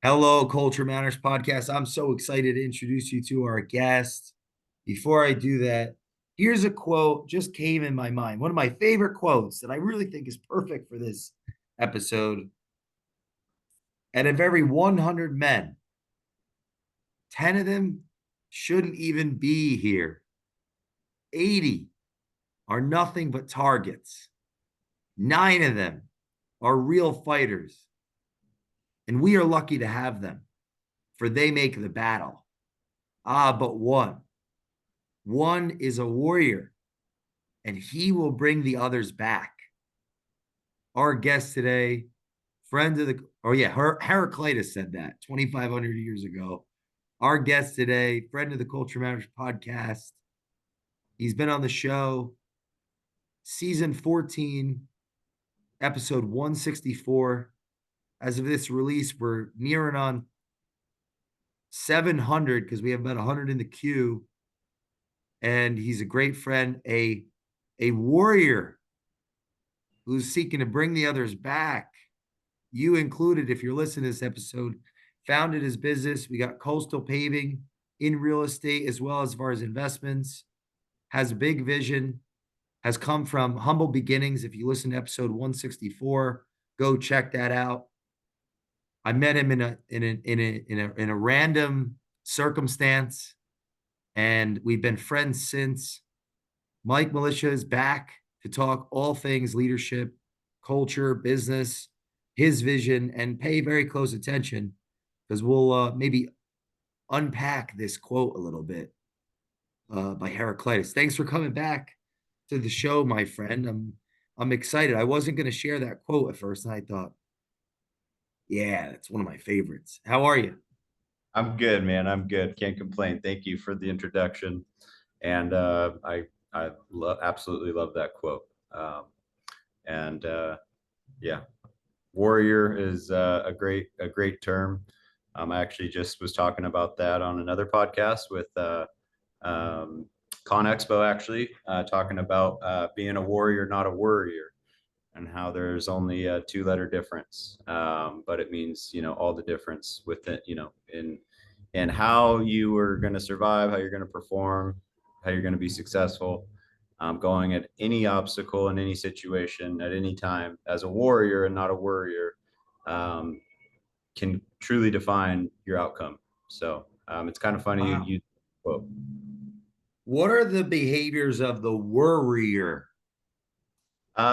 Hello, Culture Matters Podcast. I'm so excited to introduce you to our guest. Before I do that, here's a quote just came in my mind. One of my favorite quotes that I really think is perfect for this episode. And of every 100 men, 10 of them shouldn't even be here. 80 are nothing but targets. 9 of them are real fighters. And we are lucky to have them, for they make the battle. But one. One is a warrior, and he will bring the others back. Our guest today, friend of the, oh yeah, Heraclitus said that 2,500 years ago. Our guest today, friend of the Culture Matters podcast. He's been on the show, season 14, episode 164. As of this release, we're nearing on 700 because we have about 100 in the queue. And he's a great friend, a warrior who's seeking to bring the others back. You included, if you're listening to this episode, founded his business. We got Coastal Paving in real estate as well as far as investments, has a big vision, has come from humble beginnings. If you listen to episode 164, go check that out. I met him in a random circumstance, and we've been friends since. Mike Melicia is back to talk all things leadership, culture, business, his vision, and pay very close attention because we'll maybe unpack this quote a little bit by Heraclitus. Thanks for coming back to the show, my friend. I'm excited. I wasn't going to share that quote at first, and I thought, yeah, that's one of my favorites. How are you? I'm good, man. I'm good. Can't complain. Thank you for the introduction. And I absolutely love that quote. And yeah, warrior is a great term. I actually just was talking about that on another podcast with um, Con Expo, actually talking about being a warrior, not a worrier, and how there's only a two-letter difference, but it means all the difference with it, in how you are going to survive, how you're going to perform, how you're going to be successful, going at any obstacle in any situation at any time as a warrior and not a worrier, um, can truly define your outcome. So it's kind of funny Wow. you quote. What are the behaviors of the worrier?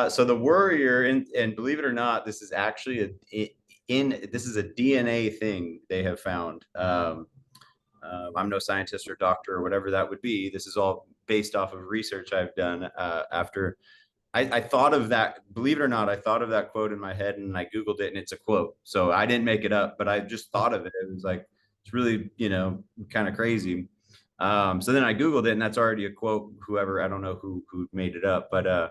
So the worrier, and believe it or not, this is actually this is a DNA thing they have found. I'm no scientist or doctor or whatever that would be. This is all based off of research I've done after I thought of that. Believe it or not, I thought of that quote in my head and I Googled it and it's a quote. So I didn't make it up, but I just thought of it. It was like, it's really, kind of crazy. So then I Googled it and that's already a quote. Whoever, I don't know who made it up, but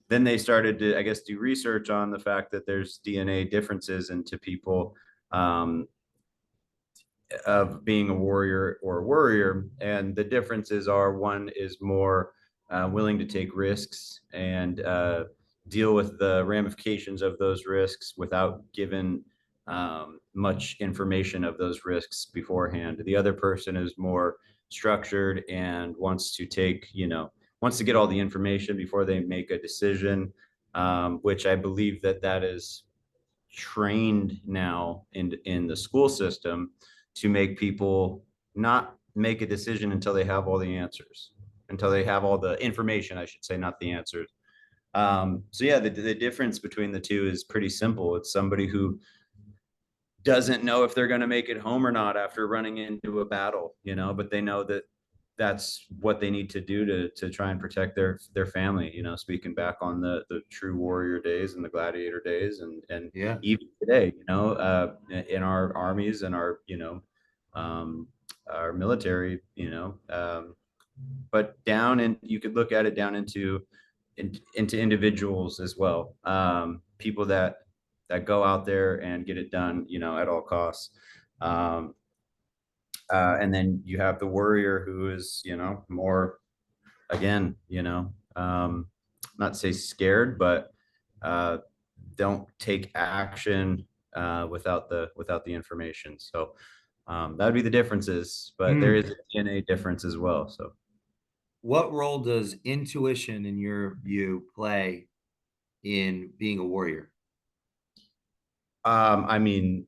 then they started to, I guess, do research on the fact that there's DNA differences into people, of being a warrior or a worrier. And the differences are, one is more willing to take risks and deal with the ramifications of those risks without giving much information of those risks beforehand. The other person is more structured and wants to wants to get all the information before they make a decision, which I believe that is trained now in the school system to make people not make a decision until they have all the answers, until they have all the information, I should say, not the answers. So yeah, the difference between the two is pretty simple. It's somebody who doesn't know if they're going to make it home or not after running into a battle, but they know that that's what they need to do to try and protect their family, speaking back on the true warrior days and the gladiator days, and Yeah. even today, in our armies and um, our military, but down, and you could look at it down into individuals as well, people that go out there and get it done, at all costs. Um, and then you have the warrior who is, more, again, not say scared, but don't take action without the information. So that would be the differences, but there Mm. is a DNA difference as well. So What role does intuition, in your view, play in being a warrior? I mean,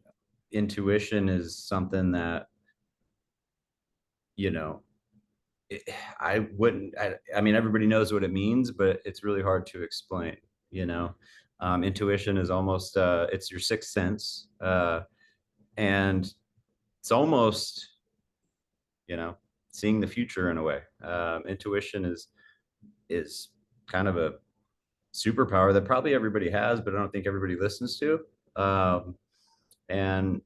intuition is something that, you know, it, I wouldn't. I mean, everybody knows what it means, but it's really hard to explain. You know, intuition is almost it's your sixth sense, and it's almost, you know, seeing the future in a way. Intuition is kind of a superpower that probably everybody has, but I don't think everybody listens to. Um, and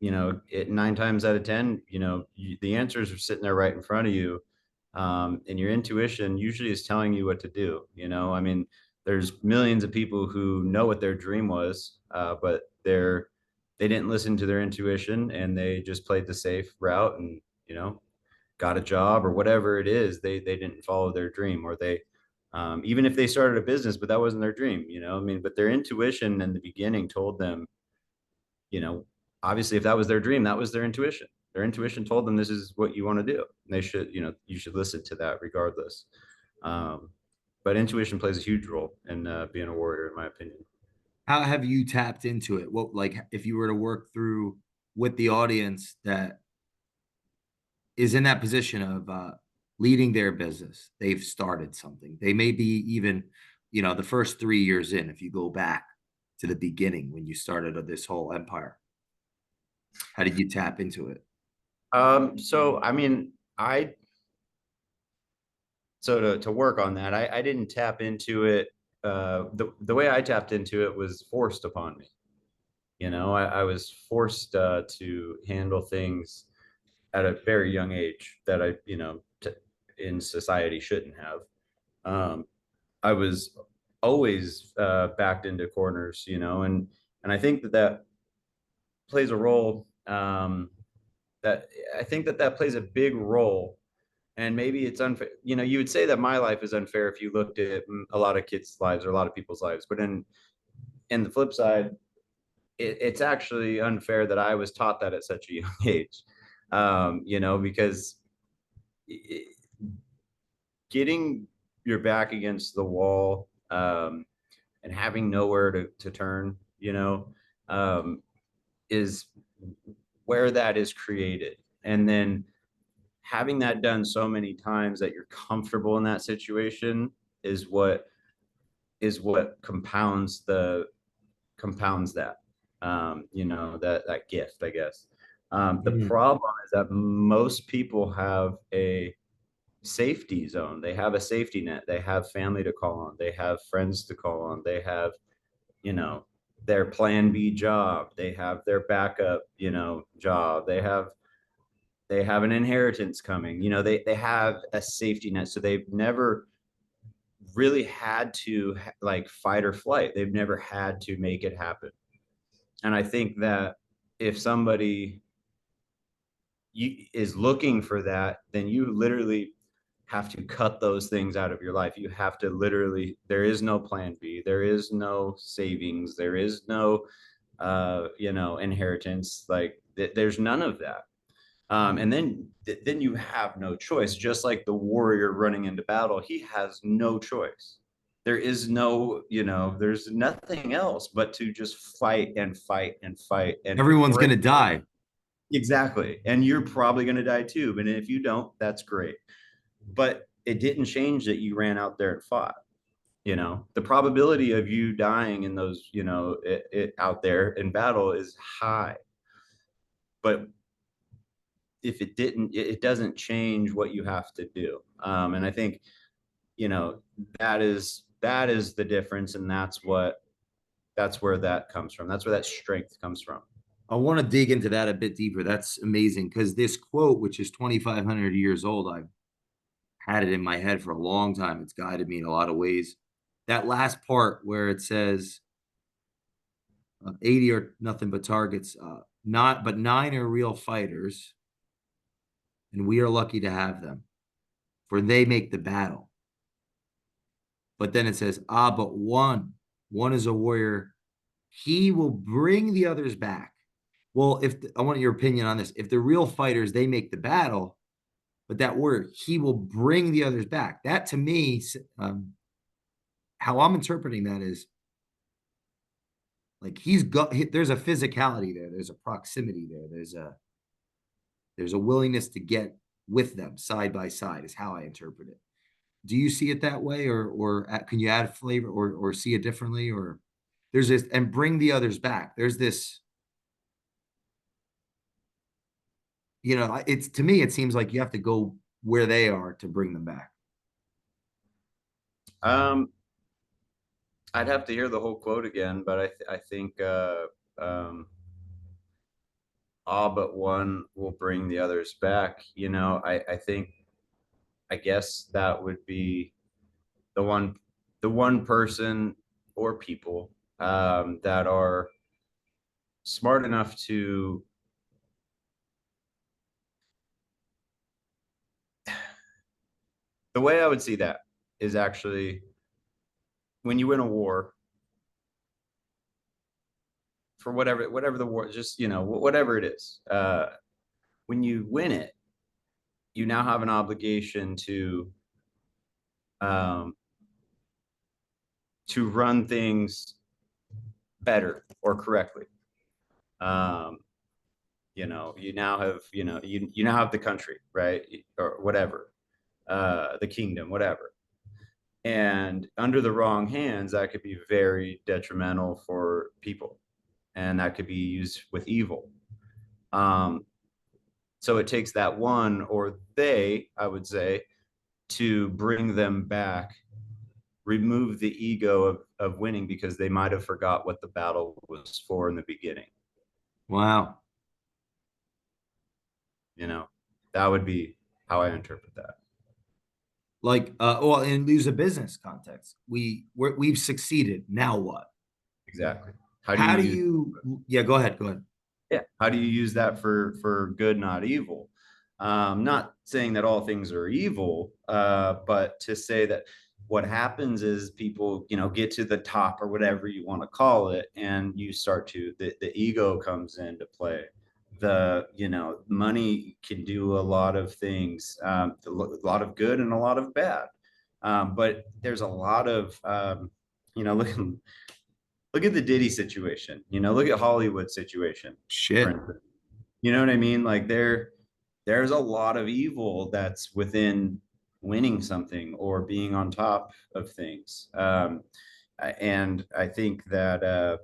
it 9 times out of 10, the answers are sitting there right in front of you. And your intuition usually is telling you what to do. I mean, there's millions of people who know what their dream was, but they didn't listen to their intuition and they just played the safe route and, got a job or whatever it is. They didn't follow their dream, or they, even if they started a business, but that wasn't their dream, I mean, but their intuition in the beginning told them, you know, obviously if that was their dream, that was their intuition. Their intuition told them this is what you want to do. They should, you should listen to that regardless. Um, but intuition plays a huge role in being a warrior, in my opinion. How have you tapped into it? What, like, if you were to work through with the audience that is in that position of leading their business, they've started something. They may be even, the first 3 years in, if you go back to the beginning when you started this whole empire. How did you tap into it? So I mean, I so to work on that, I didn't tap into it. The way I tapped into it was forced upon me. I was forced to handle things at a very young age that I, in society shouldn't have. Um, I was always backed into corners, and I think that plays a role. That I think that plays a big role, and maybe it's unfair. You would say that my life is unfair if you looked at a lot of kids' lives or a lot of people's lives, but in the flip side, it's actually unfair that I was taught that at such a young age. Because it, getting your back against the wall, and having nowhere to turn, um, is where that is created. And then having that done so many times that you're comfortable in that situation is what compounds that, that gift, I guess. The Mm. problem is that most people have a safety zone. They have a safety net. They have family to call on. They have friends to call on. They have, you know, their plan B job. They have their backup, job. They have an inheritance coming. They have a safety net. So they've never really had to like fight or flight. They've never had to make it happen. And I think that if somebody is looking for that, then you literally have to cut those things out of your life. You have to literally, there is no plan B, there is no savings, there is no, inheritance. Like there's none of that. And then you have no choice. Just like the warrior running into battle, he has no choice. There is no, there's nothing else but to just fight and fight and fight and Everyone's pray. going to die. Exactly. And you're probably going to die too. But if you don't, that's great. But it didn't change that you ran out there and fought. The probability of you dying in those, out there in battle is high. But if it didn't, it doesn't change what you have to do. And I think, you know, that is the difference. And that's where that comes from. That's where that strength comes from. I want to dig into that a bit deeper. That's amazing because this quote, which is 2,500 years old, I've had it in my head for a long time. It's guided me in a lot of ways. That last part where it says 80 are nothing but targets, not but nine are real fighters, and we are lucky to have them, for they make the battle. But then it says, but one is a warrior he will bring the others back. Well, I want your opinion on this. If the real fighters, they make the battle, but that word, he will bring the others back. That to me, how I'm interpreting that is like there's a physicality there, there's a proximity there, there's a willingness to get with them side by side, is how I interpret it. Do you see it that way, or can you add flavor, or see it differently, or there's this, and bring the others back? There's this, it's, to me, it seems like you have to go where they are to bring them back. Um, I'd have to hear the whole quote again, but I think all but one will bring the others back. I think, I guess that would be the one person or people that are smart enough to, the way I would see that is actually when you win a war, for whatever the war, just whatever it is, when you win it, you now have an obligation um, to run things better or correctly. Um, you now have, you now have the country, right? Or whatever, the kingdom, whatever. And under the wrong hands, that could be very detrimental for people, and that could be used with evil. Um, so it takes that one, or they, I would say, to bring them back, remove the ego of winning, because they might have forgot what the battle was for in the beginning. Wow. You know, that would be how I interpret that. Like, well, and use a business context. We've succeeded. Now what? Exactly. How do you How do use you? Yeah, go ahead. Go ahead. Yeah, how do you use that for good, not evil? Not saying that all things are evil, but to say that what happens is people, get to the top, or whatever you want to call it, and you start to, the ego comes into play. Money can do a lot of things, a lot of good and a lot of bad. But there's a lot of, look, look at the Diddy situation, look at Hollywood situation, for Shit. instance. You know what I mean? Like, there's a lot of evil that's within winning something or being on top of things. And I think that,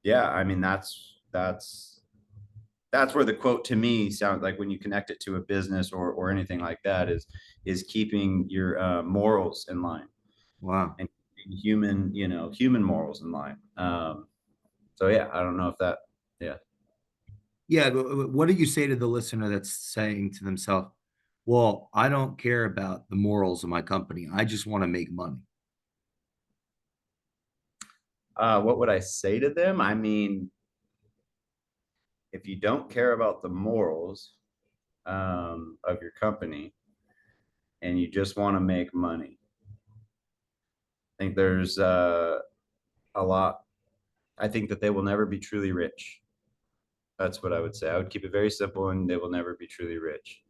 yeah, I mean, that's where the quote to me sounds like, when you connect it to a business or anything like that, is keeping your morals in line, Wow. and human morals in line. So yeah, I don't know if that, yeah. Yeah, but what do you say to the listener that's saying to themselves, "Well, I don't care about the morals of my company. I just want to make money." What would I say to them? I mean, if you don't care about the morals of your company, and you just want to make money, I think there's a lot. I think that they will never be truly rich. That's what I would say. I would keep it very simple, and they will never be truly rich.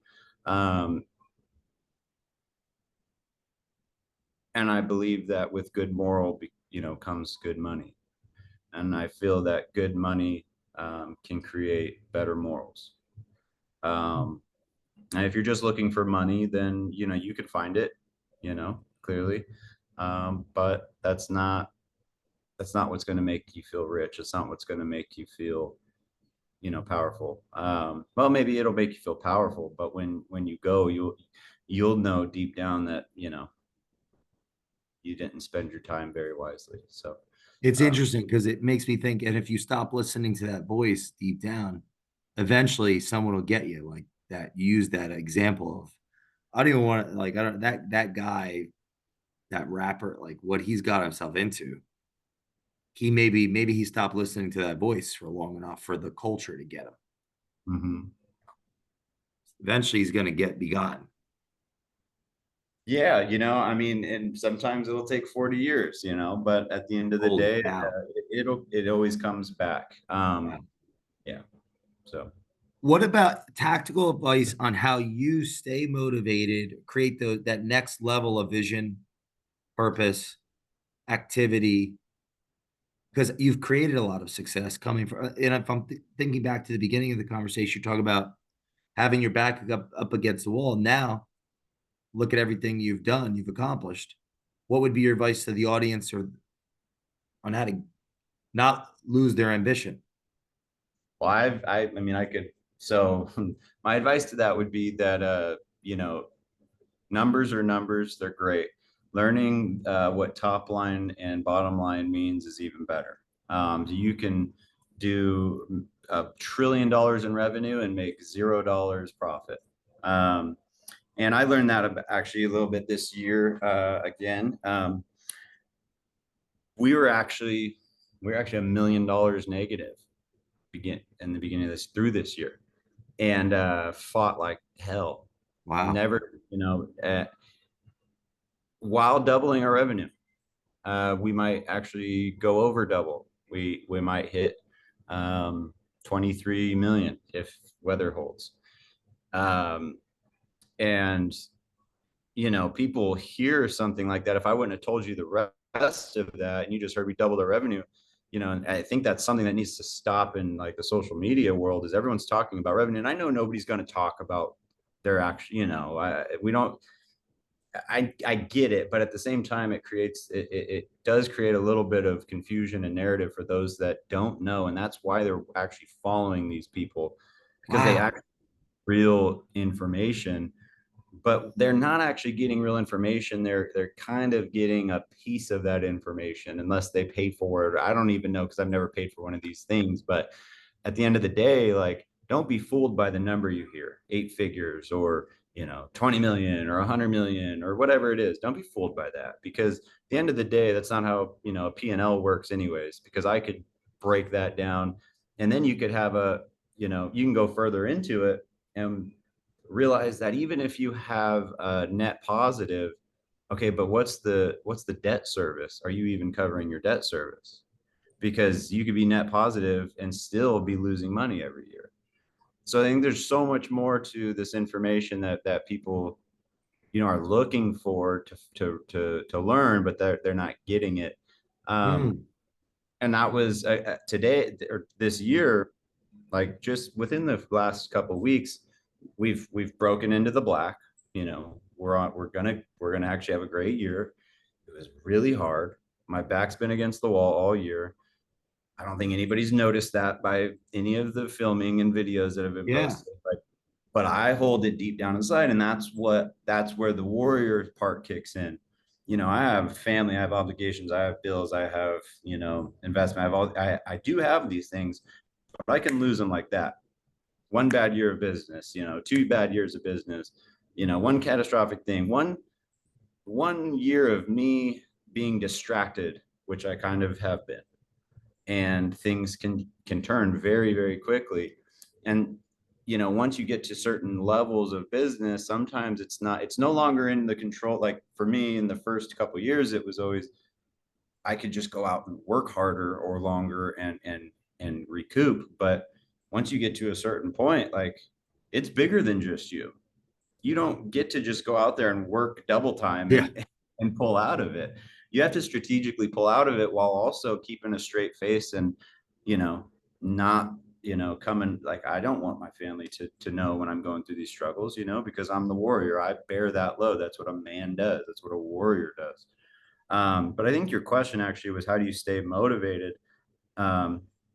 Um, and I believe that with good moral, comes good money. And I feel that good money can create better morals. Um, and if you're just looking for money, then you can find it, clearly. But that's not what's going to make you feel rich. It's not what's going to make you feel, powerful. Well, maybe it'll make you feel powerful, but when you go, you'll know deep down that you didn't spend your time very wisely. So, It's um, interesting because it makes me think, and if you stop listening to that voice deep down, eventually someone will get you like that. You use that example of, I don't even want to, like, I don't, that guy, that rapper, like what he's got himself into. Maybe he stopped listening to that voice for long enough for the culture to get him. mhm. Eventually he's going to be gone. Yeah, I mean, and sometimes it'll take 40 years, but at the end of the Holy day, cow. it always comes back. Wow. Yeah. So, What about tactical advice on how you stay motivated, create that next level of vision, purpose, activity? Because you've created a lot of success coming from, and if I'm thinking back to the beginning of the conversation, you talk about having your back up against the wall. Now, look at everything you've done, you've accomplished. What would be your advice to the audience or on how to not lose their ambition? well, I mean, so my advice to that would be that, numbers are numbers. They're great. Learning what top line and bottom line means is even better. You can do $1 trillion in revenue and make $0 profit. Um, and I learned that actually a little bit this year again. We were actually $1 million negative in the beginning of this through this year, and fought like hell. Wow. Never, while doubling our revenue. We might actually go over double. We might hit 23 million if weather holds. Um, and people hear something like that. If I wouldn't have told you the rest of that, and you just heard we double the revenue, and I think that's something that needs to stop in like the social media world. Is everyone's talking about revenue, and I know nobody's going to talk about their actual. We don't. I get it, but at the same time, it does create a little bit of confusion and narrative for those that don't know, and that's why they're actually following these people, because they Wow. actually real information, but they're not actually getting real information. They're kind of getting a piece of that information unless they pay for it. I don't even know because I've never paid for one of these things, but at the end of the day, like, don't be fooled by the number you hear, 8 figures or 20 million or 100 million or whatever it is. Don't be fooled by that, because at the end of the day, that's not how a P&L works anyways, because I could break that down, and then you could have you can go further into it and realize that even if you have a net positive, okay, but what's the debt service? Are you even covering your debt service? Because you could be net positive and still be losing money every year. So I think there's so much more to this information that people are looking for to learn, but they're not getting it. Um, Mm. and that was today or this year, like just within the last couple of weeks, we've broken into the black. We're gonna actually have a great year. It was really hard. My back's been against the wall all year. I don't think anybody's noticed that by any of the filming and videos that have been Yeah. posted, but I hold it deep down inside, and that's where the warrior part kicks in. I have family, I have obligations, I have bills, I have investment, I do have these things, but I can lose them like that. One bad year of business, 2 bad years of business, one catastrophic thing, one year of me being distracted, which I kind of have been, and things can turn very, very quickly. And once you get to certain levels of business, sometimes it's no longer in the control. Like for me, in the first couple of years, it was always, I could just go out and work harder or longer and recoup. But once you get to a certain point, like, it's bigger than just you. You don't get to just go out there and work double time Yeah. and pull out of it. You have to strategically pull out of it while also keeping a straight face, and you know not coming, like, I don't want my family to know when I'm going through these struggles, because I'm the warrior. I bear that load. That's what a man does. That's what a warrior does. But I think your question actually was, how do you stay motivated,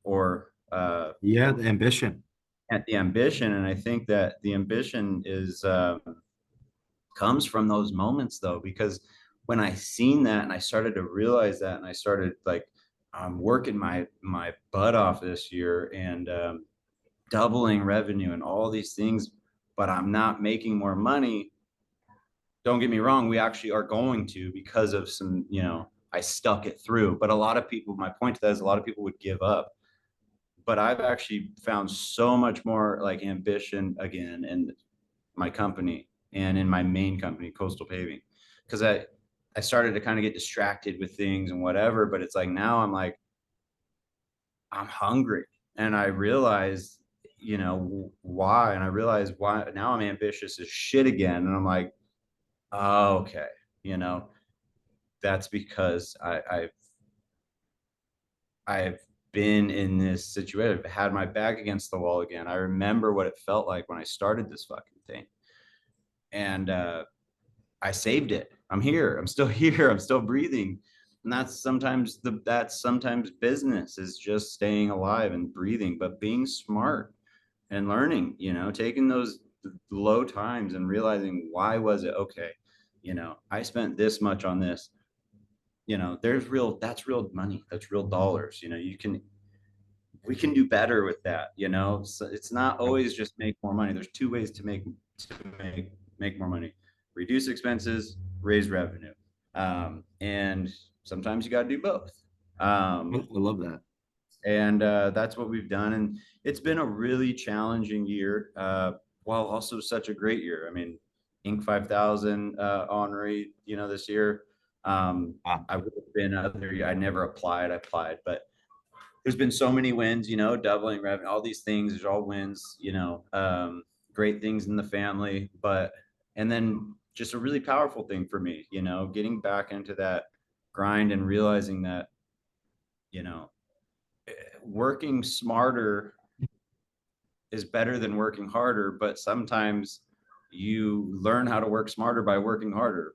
or Yeah. The ambition. at the ambition. And I think that the ambition is comes from those moments, though, because when I seen that and I started to realize that, and I started, like, I'm working my butt off this year, and doubling revenue and all these things, but I'm not making more money. Don't get me wrong, we actually are going to, because of some, I stuck it through. But a lot of people, my point to that is, a lot of people would give up. But I've actually found so much more, like, ambition again in my company and in my main company, Coastal Paving. because I started to kind of get distracted with things and whatever. But it's like now I'm like, I'm hungry. And I realized, why. And I realized why now I'm ambitious as shit again. And I'm like, oh, okay, you know, that's because I've been in this situation. I've had my back against the wall again. I remember what it felt like when I started this fucking thing. And I saved it. I'm here. I'm still here. I'm still breathing. And that's sometimes business is just staying alive and breathing, but being smart and learning, taking those low times and realizing why was it okay. I spent this much on this. That's real money. That's real dollars. We can do better with that. So it's not always just make more money. There's two ways to make more money: reduce expenses, raise revenue. And sometimes you got to do both. I um, love that. and that's what we've done. And it's been a really challenging year, while also such a great year. I mean, Inc. 5000 honorary, this year. Wow. I would have been other year. I never applied. I applied, but there's been so many wins, doubling revenue, all these things. There's all wins, great things in the family. And then just a really powerful thing for me, getting back into that grind and realizing that, you know, working smarter is better than working harder, but sometimes you learn how to work smarter by working harder,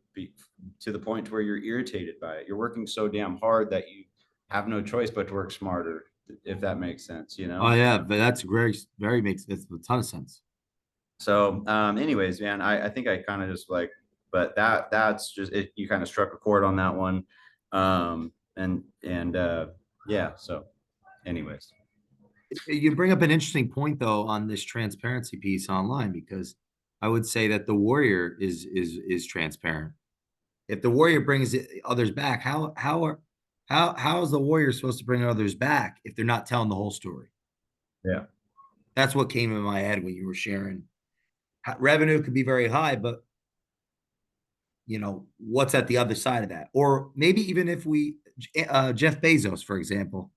to the point to where you're irritated by it. You're working so damn hard that you have no choice but to work smarter, if that makes sense, Oh yeah, but that's very makes that's a ton of sense. So, anyways, man, I think I kind of just like, but that's just it. You kind of struck a chord on that one. And yeah. So, anyways, You bring up an interesting point though on this transparency piece online, because I would say that the warrior is transparent. If the warrior brings others back, how is the warrior supposed to bring others back if they're not telling the whole story? yeah, That's what came in my head when you were sharing. Revenue could be very high, but what's at the other side of that? Or maybe even if Jeff Bezos, for example,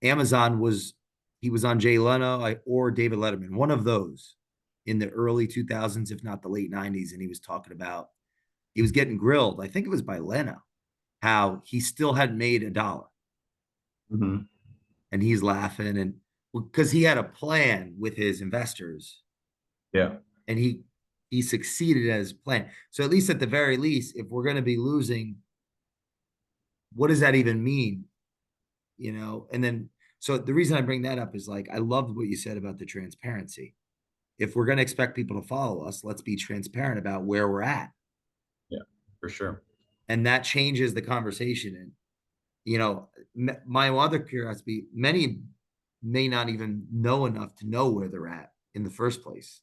Amazon was he was on Jay Leno or David Letterman, one of those in the early 2000s, if not the late 90s, and he was talking about he was getting grilled. I think it was by Leno, how he still hadn't made a dollar, hmm, and he's laughing and because he had a plan with his investors, yeah, and he succeeded as planned. So at least at the very least, if we're going to be losing, what does that even mean? And then so the reason I bring that up is like I loved what you said about the transparency. If we're going to expect people to follow us, let's be transparent about where we're at. yeah, for sure. And that changes the conversation. And, my other curiosity, many may not even know enough to know where they're at in the first place.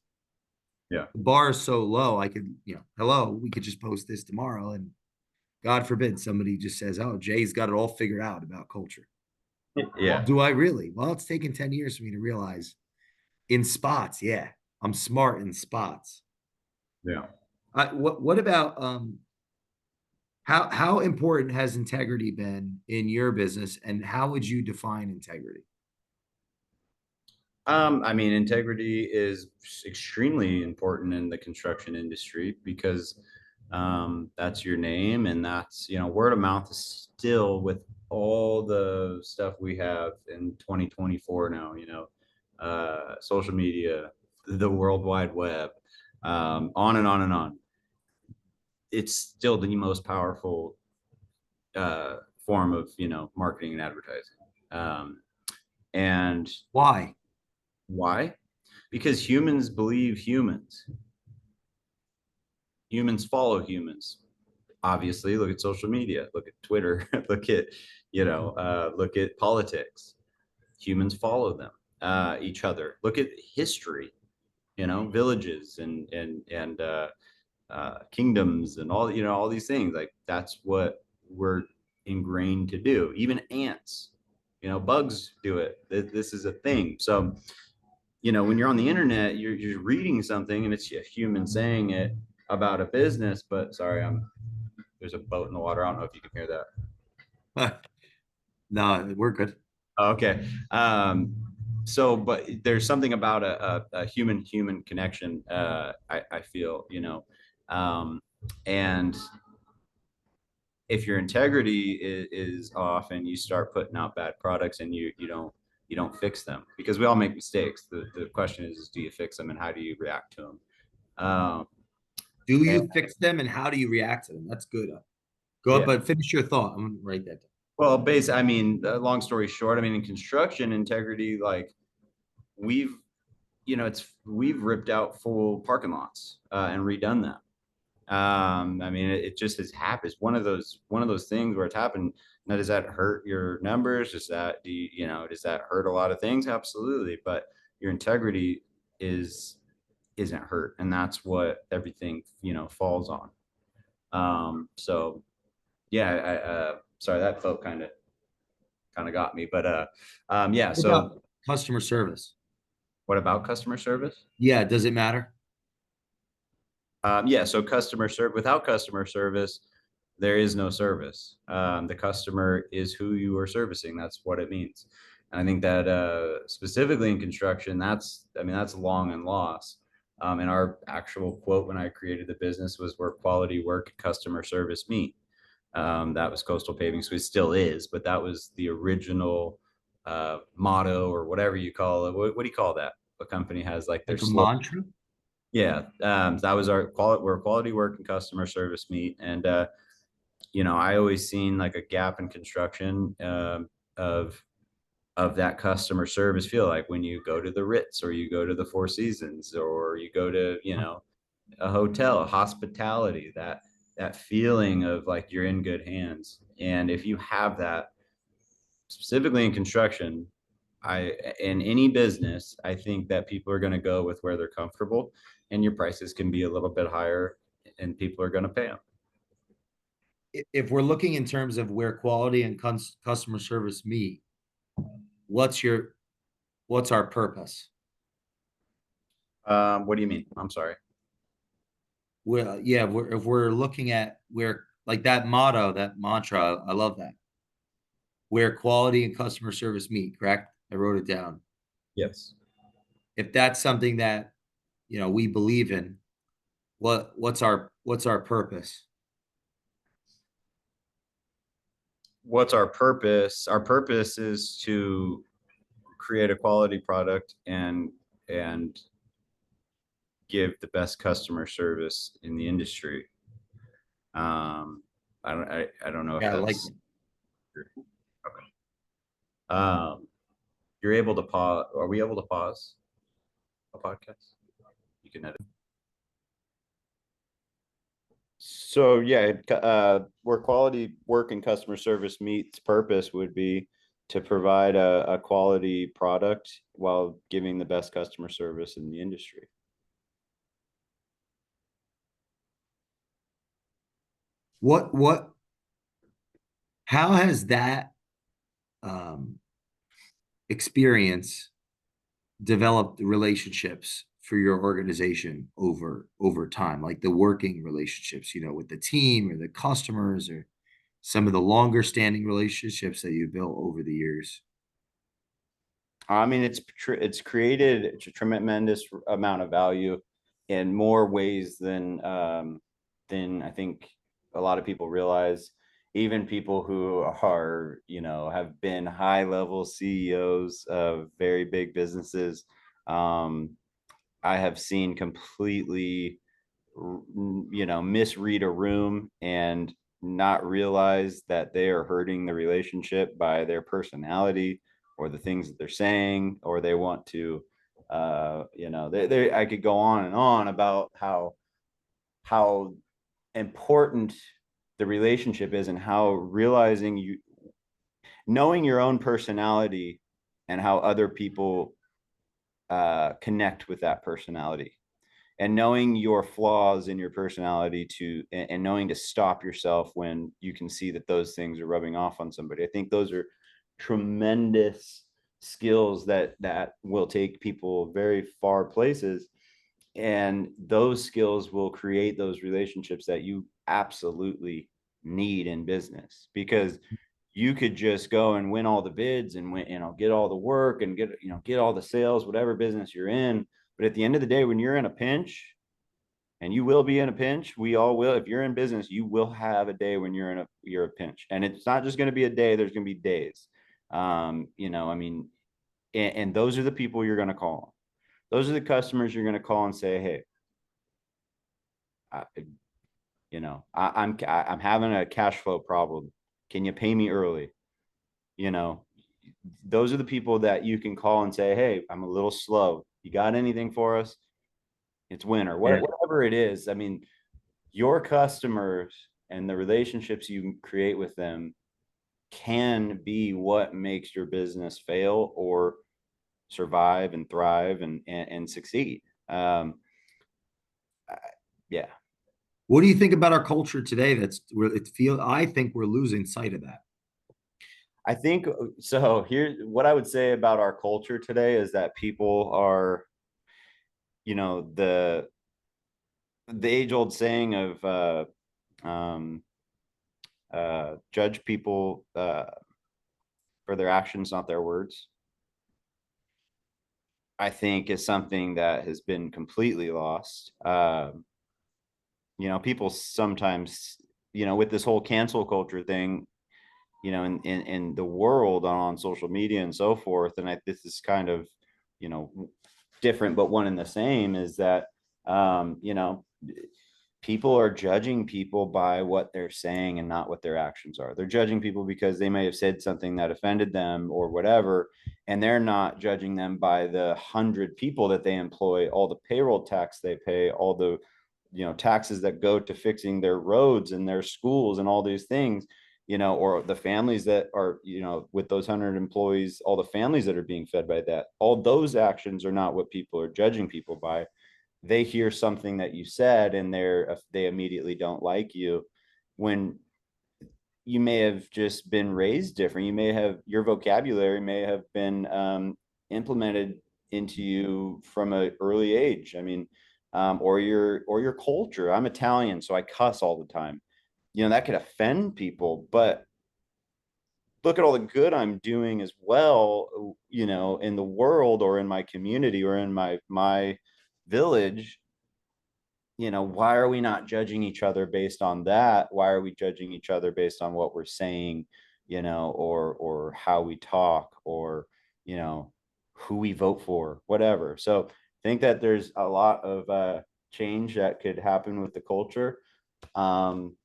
Yeah, The bar is so low, I could, hello, we could just post this tomorrow. And God forbid somebody just says, oh, Jay's got it all figured out about culture. Well, yeah, do I really? Well, it's taken 10 years for me to realize in spots. Yeah, I'm smart in spots. yeah. What about how important has integrity been in your business, and how would you define integrity? I mean, integrity is extremely important in the construction industry because that's your name, and that's, word of mouth is still, with all the stuff we have in 2024 now, social media, the World Wide Web, on and on and on. It's still the most powerful form of, marketing and advertising. And Why? why? Because humans believe humans. Humans follow humans. Obviously, look at social media, look at Twitter, look at politics. Humans follow them, each other. Look at history, villages and kingdoms and all these things. Like that's what we're ingrained to do. Even ants, bugs do it. This is a thing. So, when you're on the internet, you're reading something and it's a human saying it. about a business. But sorry, there's a boat in the water. I don't know if you can hear that. No, we're good. Okay. So, but there's something about a human connection. I feel, and if your integrity is off and you start putting out bad products and you don't fix them, because we all make mistakes. The question is do you fix them and how do you react to them? Do And you fix them and how do you react to them? That's good. Go up, yeah, but finish your thought. I'm gonna write that down. well, I mean, long story short, I mean, in construction integrity, like we've, we've ripped out full parking lots and redone them. I mean, it just has happened. It's one of those things where it's happened. Now, does that hurt your numbers? Does that hurt a lot of things? Absolutely. But your integrity is isn't hurt, and that's what everything falls on. So yeah, sorry, that felt kind of got me, but yeah. What So about customer service? what about customer service? Yeah, does it matter? Yeah, so without customer service, there is no service. The customer is who you are servicing. That's what it means. And I think that specifically in construction, that's long and lost. And our actual quote when I created the business was where quality work and customer service meet. That was Coastal Paving, so it still is, but that was the original motto or whatever you call it. What do you call that? A company has like their Like a slogan. mantra? Yeah, that was our where quality work and customer service meet. And I always seen like a gap in construction of that customer service feel like when you go to the Ritz or you go to the Four Seasons or you go to a hotel, hospitality, that feeling of like you're in good hands. And if you have that specifically in construction, in any business, I think that people are going to go with where they're comfortable, and your prices can be a little bit higher, and people are going to pay them. If we're looking in terms of where quality and customer service meet, what's your what's our purpose? What do you mean? I'm sorry. Well, yeah, if we're looking at where like that motto, that mantra, I love that. Where quality and customer service meet, correct? I wrote it down. Yes. If that's something that we believe in, what's our purpose? What's our purpose? Our purpose is to create a quality product and give the best customer service in the industry. Um, I don't know if Yeah, I like that's it. okay. You're able to pause. Are we able to pause a podcast? You can edit. So yeah, where quality work and customer service meets purpose would be to provide a quality product while giving the best customer service in the industry. What how has that um experience developed relationships for your organization over time, like the working relationships, with the team or the customers or some of the longer standing relationships that you built over the years? I mean, it's created a tremendous amount of value in more ways than I think a lot of people realize. Even people who are, have been high level CEOs of very big businesses, um, I have seen completely, misread a room and not realize that they are hurting the relationship by their personality or the things that they're saying, or they want to, I could go on and on about how important the relationship is and how knowing your own personality and how other people connect with that personality, and knowing your flaws in your personality and knowing to stop yourself when you can see that those things are rubbing off on somebody. I think those are tremendous skills that will take people very far places. And those skills will create those relationships that you absolutely need in business, because you could just go and win all the bids and win, get all the work and get all the sales, whatever business you're in. But at the end of the day, when you're in a pinch, and you will be in a pinch, we all will. If you're in business, you will have a day when you're a pinch, and it's not just going to be a day. There's going to be days. I mean, and those are the people you're going to call. Those are the customers you're going to call and say, hey, I, I'm having a cash flow problem. Can you pay me early? You know, those are the people that you can call and say, hey, I'm a little slow. You got anything for us? It's winter, Yeah. whatever it is. I mean, your customers and the relationships you create with them can be what makes your business fail or survive and thrive and succeed. I- yeah. What do you think about our culture today? That's where I think we're losing sight of that. I think so. Here, what I would say about our culture today is that people are, the age old saying of um, judge people for their actions, not their words. I think is something that has been completely lost. People sometimes, with this whole cancel culture thing, in the world on social media and so forth. And this is kind of, you know, different, but one and the same is that, um, you know, people are judging people by what they're saying and not what their actions are. They're judging people because they may have said something that offended them or whatever, and they're not judging them by the 100 people that they employ, all the payroll tax they pay, all the taxes that go to fixing their roads and their schools and all these things, or the families that are, with those 100 employees, all the families that are being fed by that. All those actions are not what people are judging people by. They hear something that you said and they immediately don't like you, when you may have just been raised different. Your vocabulary may have been implemented into you from an early age. I mean, or your culture. I'm Italian, so I cuss all the time. That could offend people, but look at all the good I'm doing as well, in the world or in my community or in my village. Why are we not judging each other based on that? Why are we judging each other based on what we're saying, or how we talk, or, who we vote for, whatever. So I think that there's a lot of change that could happen with the culture. Um,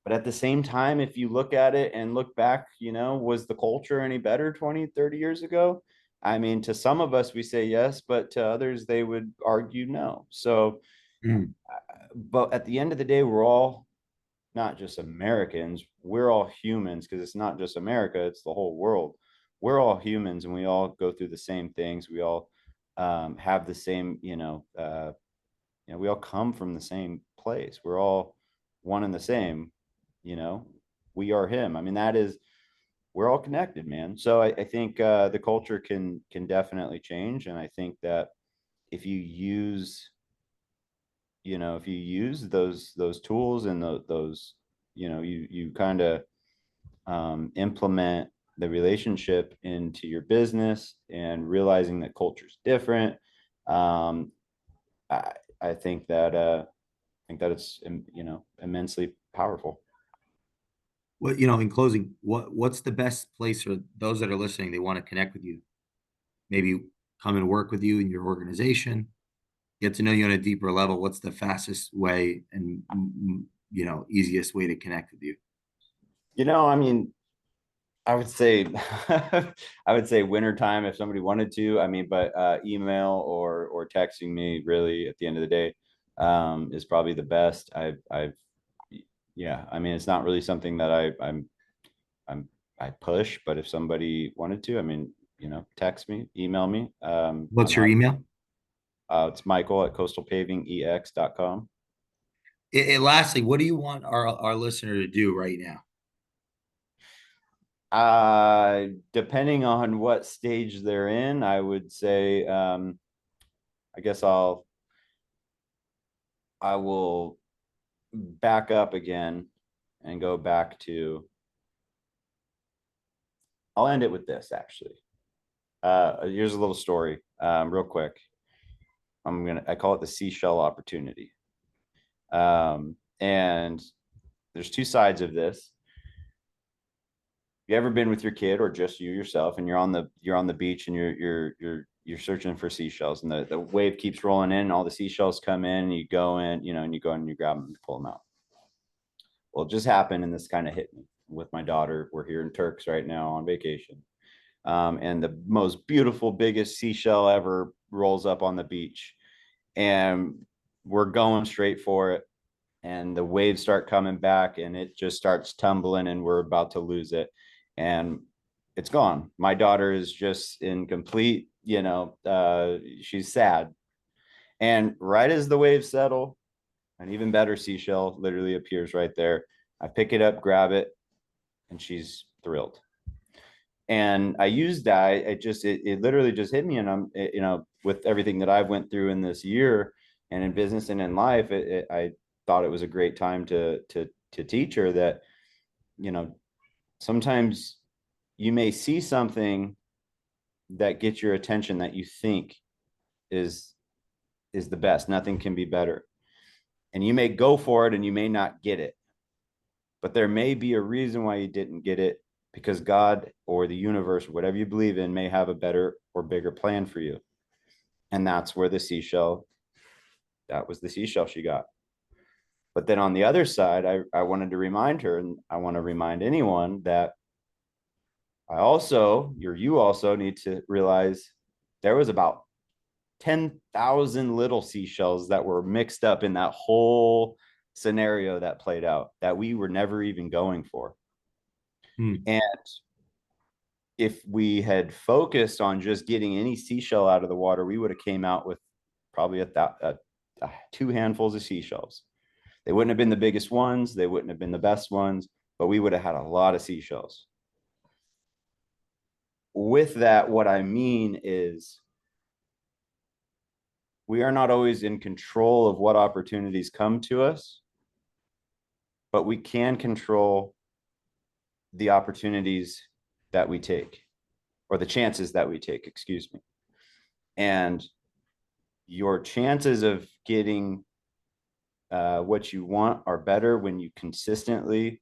but at the same time, if you look at it and look back, was the culture any better 20, 30 years ago? I mean, to some of us, we say yes, but to others, they would argue no. So, Mm. but at the end of the day, we're all not just Americans, we're all humans, because it's not just America, it's the whole world. We're all humans and we all go through the same things. We all have the same, we all come from the same place. We're all one and the same, you know, we are him. I mean, we're all connected, man. So I think the culture can definitely change. And I think that if you use those tools and those, you kind of implement the relationship into your business and realizing that culture's different. um, I, I think that it's immensely powerful. What, in closing, what's the best place for those that are listening? They want to connect with you, maybe come and work with you in your organization, get to know you on a deeper level. What's the fastest way and easiest way to connect with you? I mean, I would say I would say wintertime if somebody wanted to. I mean, but email or texting me really at the end of the day is probably the best. I've yeah, I mean, it's not really something that I'm I push, but if somebody wanted to, I mean, text me, email me. What's your email? It's Michael at coastalpavingex.com. Lastly, what do you want our listener to do right now? Depending on what stage they're in, I would say, I guess I'll I will back up again and go back to, I'll end it with this actually. Here's a little story, real quick. I call it the seashell opportunity. And there's two sides of this. You ever been with your kid or just you yourself, and you're on the beach and you're searching for seashells, and the wave keeps rolling in, and all the seashells come in, and you go in, and you go and you grab them and pull them out. Well, it just happened, and this kind of hit me with my daughter. We're here in Turks right now on vacation. And the most beautiful, biggest seashell ever rolls up on the beach. And we're going straight for it. And the waves start coming back, and it just starts tumbling, and we're about to lose it. And it's gone. My daughter is just in complete, she's sad. And right as the waves settle, an even better seashell literally appears right there. I pick it up, grab it, and she's thrilled. And I used that. It literally just hit me. And with everything that I've went through in this year and in business and in life, I thought it was a great time to teach her that, sometimes you may see something that gets your attention that you think is the best. Nothing can be better. And you may go for it and you may not get it. But there may be a reason why you didn't get it, because God or the universe, whatever you believe in, may have a better or bigger plan for you. And that's where that was the seashell she got. But then on the other side, I wanted to remind her, and I want to remind anyone that you also need to realize there was about 10,000 little seashells that were mixed up in that whole scenario that played out that we were never even going for. And if we had focused on just getting any seashell out of the water, we would have came out with probably two handfuls of seashells. They wouldn't have been the biggest ones. They wouldn't have been the best ones, but we would have had a lot of seashells. With that, what I mean is we are not always in control of what opportunities come to us, but we can control the opportunities that we take, or the chances that we take, excuse me. And your chances of getting what you want are better when you consistently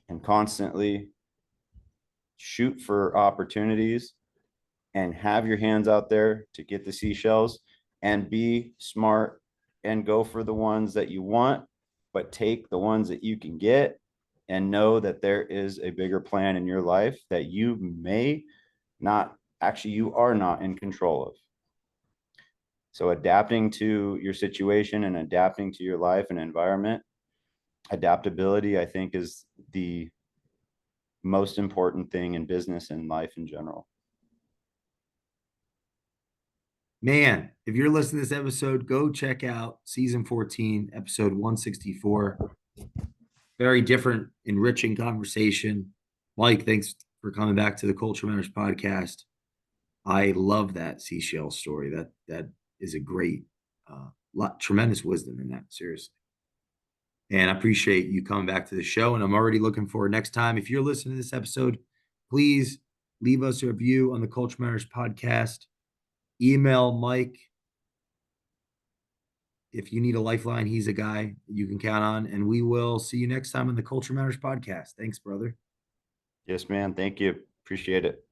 and constantly shoot for opportunities and have your hands out there to get the seashells, and be smart and go for the ones that you want, but take the ones that you can get, and know that there is a bigger plan in your life that you may not, actually, you are not in control of. So adapting to your situation and adapting to your life and environment, adaptability, I think, is the most important thing in business and life in general. Man, if you're listening to this episode, go check out season 14, episode 164. Very different, enriching conversation. Mike, thanks for coming back to the Culture Matters podcast. I love that seashell story. That is a great, tremendous wisdom in that, seriously. And I appreciate you coming back to the show. And I'm already looking forward next time. If you're listening to this episode, please leave us a review on the Culture Matters podcast. Email Mike. If you need a lifeline, he's a guy you can count on. And we will see you next time on the Culture Matters podcast. Thanks, brother. Yes, man. Thank you. Appreciate it.